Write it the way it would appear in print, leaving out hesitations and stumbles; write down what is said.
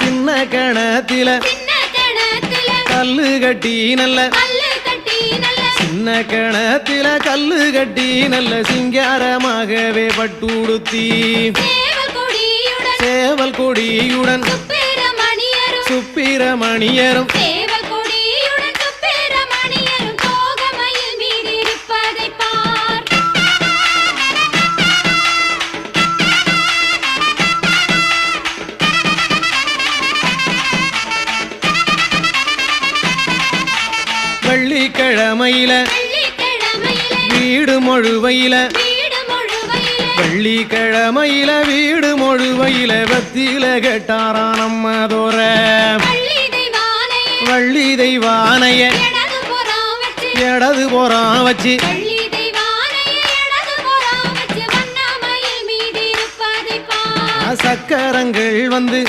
சின்ன கணத்தில கல்லு கட்டி நல்ல சின்ன கணத்தில கல்லு கட்டி நல்ல சிங்காரமாகவே பட்டுடுத்தி சேவல் கொடியுடன் சுப்பிரமணியரும் வெள்ளிக்கிழமையில வீடு மொழுவையில வெள்ளிக்கிழமையில வீடு மொழுவையில வெத்தில கேட்டாராம் நம்ம தோற வள்ளி தெய்வானைய இடது போறான் வச்சு சக்கரங்கள் வந்து